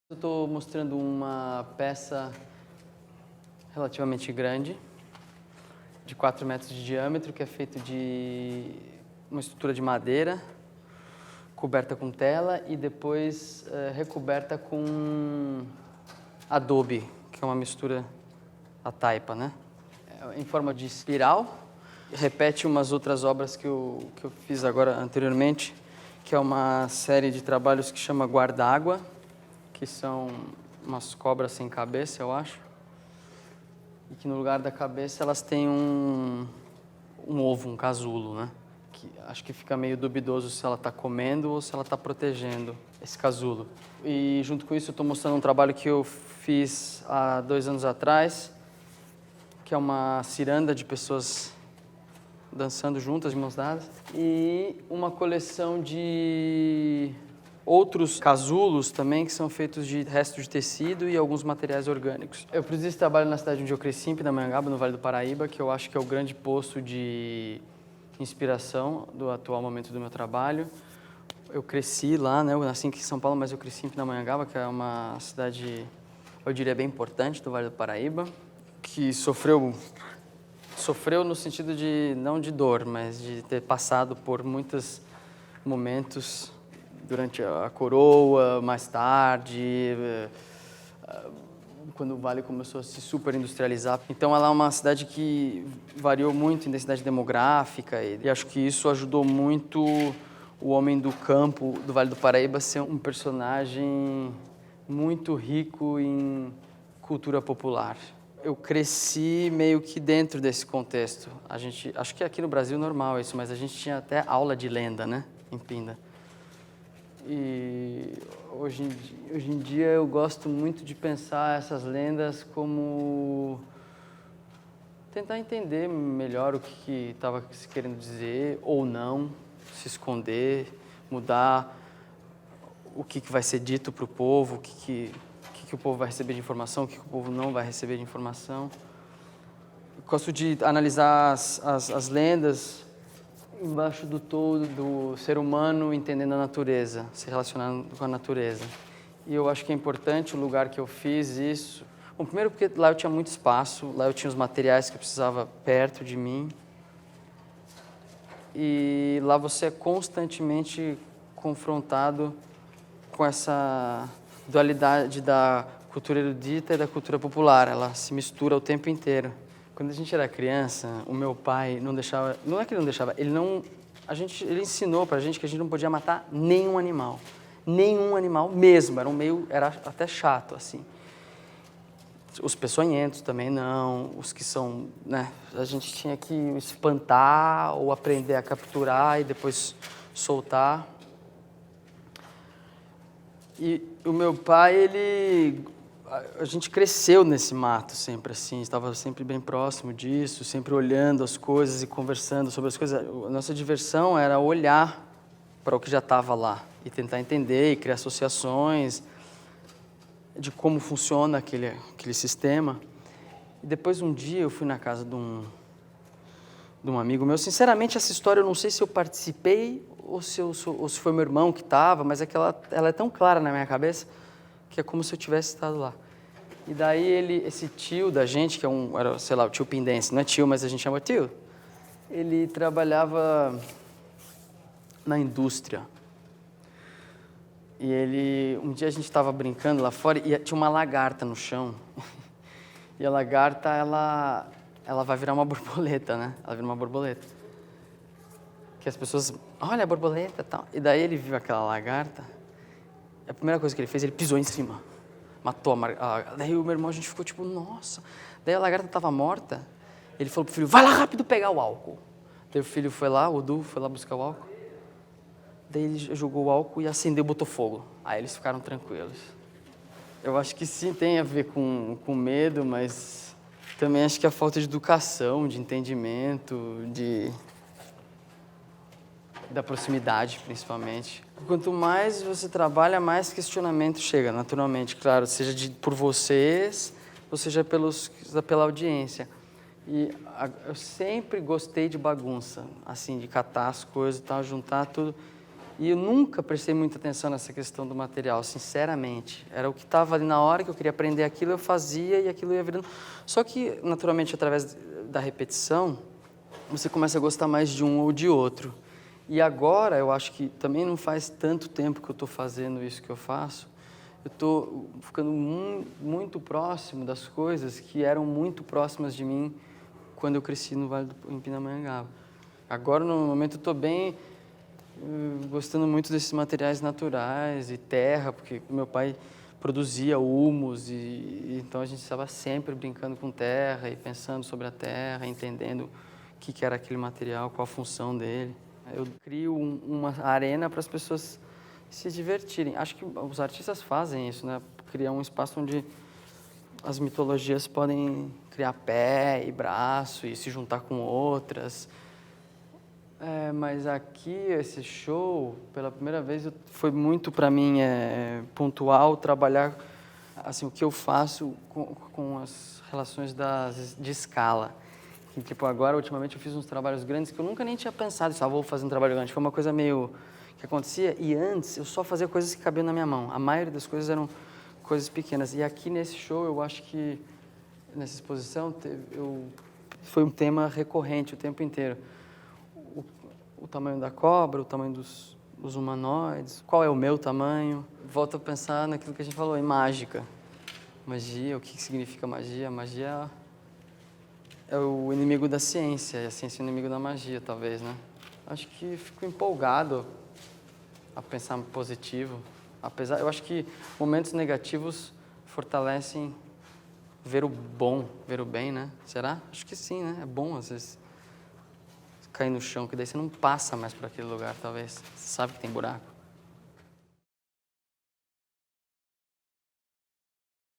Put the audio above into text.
Eu estou mostrando uma peça relativamente grande, de 4 metros de diâmetro, que é feito de uma estrutura de madeira, coberta com tela e depois recoberta com adobe, que é uma mistura, a taipa, né? Em forma de espiral. Repete umas outras obras que eu fiz agora anteriormente, que é uma série de trabalhos que chama Guarda-Água, que são umas cobras sem cabeça, eu acho. E que no lugar da cabeça elas têm um ovo, um casulo, né? Que acho que fica meio duvidoso se ela está comendo ou se ela está protegendo esse casulo. E junto com isso eu estou mostrando um trabalho que eu fiz há 2 anos atrás, que é uma ciranda de pessoas dançando juntas, de mãos dadas. E uma coleção de outros casulos também, que são feitos de restos de tecido e alguns materiais orgânicos. Eu produzi esse trabalho na cidade onde eu cresci, em Pindamonhangaba, no Vale do Paraíba, que eu acho que é o grande poço de inspiração do atual momento do meu trabalho. Eu cresci lá, né? Eu nasci aqui em São Paulo, mas eu cresci em Pindamonhangaba, que é uma cidade, eu diria, bem importante do Vale do Paraíba, que sofreu no sentido de, não de dor, mas de ter passado por muitos momentos durante a coroa, mais tarde, quando o Vale começou a se superindustrializar. Então ela é uma cidade que variou muito em densidade demográfica e acho que isso ajudou muito o homem do campo do Vale do Paraíba a ser um personagem muito rico em cultura popular. Eu cresci meio que dentro desse contexto. Acho que aqui no Brasil é normal isso, mas a gente tinha até aula de lenda, né, em Pinda. E hoje em dia eu gosto muito de pensar essas lendas como tentar entender melhor o que estava se querendo dizer ou não, se esconder, mudar o que vai ser dito para o povo, o que o povo vai receber de informação, o que o povo não vai receber de informação. Eu gosto de analisar as lendas embaixo do todo do ser humano entendendo a natureza, se relacionando com a natureza. E eu acho que é importante o lugar que eu fiz isso. Bom, primeiro porque lá eu tinha muito espaço, lá eu tinha os materiais que eu precisava perto de mim. E lá você é constantemente confrontado com essa dualidade da cultura erudita e da cultura popular. Ela se mistura o tempo inteiro. Quando a gente era criança, o meu pai não deixava... Não é que ele não deixava, ele não... Ele ensinou pra gente que a gente não podia matar nenhum animal. Nenhum animal mesmo. Era até chato, assim. Os peçonhentos também não. Os que são, né? A gente tinha que espantar ou aprender a capturar e depois soltar. E o meu pai, a gente cresceu nesse mato sempre assim, estava sempre bem próximo disso, sempre olhando as coisas e conversando sobre as coisas. A nossa diversão era olhar para o que já estava lá e tentar entender e criar associações de como funciona aquele sistema. E depois um dia eu fui na casa de um amigo meu. Sinceramente, essa história eu não sei se eu participei ou se foi meu irmão que estava, mas é que ela é tão clara na minha cabeça que é como se eu tivesse estado lá. E daí esse tio da gente, que era, sei lá, o tio pindense, não é tio, mas a gente chama tio, ele trabalhava na indústria. E um dia a gente estava brincando lá fora e tinha uma lagarta no chão. E a lagarta, ela vai virar uma borboleta, né? Ela vira uma borboleta. Que as pessoas, olha a borboleta e tal. E daí ele viu aquela lagarta, a primeira coisa que ele fez, ele pisou em cima. Matou a lagarta. Daí o meu irmão, a gente ficou tipo, nossa. Daí a lagarta estava morta. Ele falou pro filho, vai lá rápido pegar o álcool. Daí o filho foi lá, o Du foi lá buscar o álcool. Daí ele jogou o álcool e acendeu e botou fogo. Aí eles ficaram tranquilos. Eu acho que sim, tem a ver com medo, mas também acho que a falta de educação, de entendimento, da proximidade, principalmente. Quanto mais você trabalha, mais questionamento chega, naturalmente, claro, seja por vocês, ou seja pela audiência. E eu sempre gostei de bagunça, assim, de catar as coisas e tal, juntar tudo. E eu nunca prestei muita atenção nessa questão do material, sinceramente. Era o que estava ali na hora, que eu queria aprender aquilo, eu fazia e aquilo ia virando. Só que, naturalmente, através da repetição, você começa a gostar mais de um ou de outro. E agora, eu acho que também não faz tanto tempo que eu estou fazendo isso que eu faço, eu estou ficando muito próximo das coisas que eram muito próximas de mim quando eu cresci no Vale do Pindamonhangaba. Agora, no momento, eu estou bem gostando muito desses materiais naturais e terra, porque meu pai produzia humus e então a gente estava sempre brincando com terra e pensando sobre a terra, entendendo o que era aquele material, qual a função dele. Eu crio uma arena para as pessoas se divertirem. Acho que os artistas fazem isso, né? Criar um espaço onde as mitologias podem criar pé e braço e se juntar com outras. Mas aqui, esse show, pela primeira vez, foi muito para mim pontual trabalhar assim, o que eu faço com as relações de escala. E, tipo, agora, ultimamente, eu fiz uns trabalhos grandes que eu nunca nem tinha pensado, vou fazer um trabalho grande. Foi uma coisa meio que acontecia, e antes eu só fazia coisas que cabiam na minha mão. A maioria das coisas eram coisas pequenas. E aqui nesse show, eu acho que, nessa exposição, foi um tema recorrente o tempo inteiro. O tamanho da cobra, o tamanho dos humanoides, qual é o meu tamanho. Volto a pensar naquilo que a gente falou, em mágica. Magia, o que significa magia? Magia é o inimigo da ciência, e a ciência é o inimigo da magia, talvez, né? Acho que fico empolgado a pensar positivo. Eu acho que momentos negativos fortalecem ver o bom, ver o bem, né? Será? Acho que sim, né? É bom, às vezes, cair no chão, que daí você não passa mais por aquele lugar, talvez. Você sabe que tem buraco.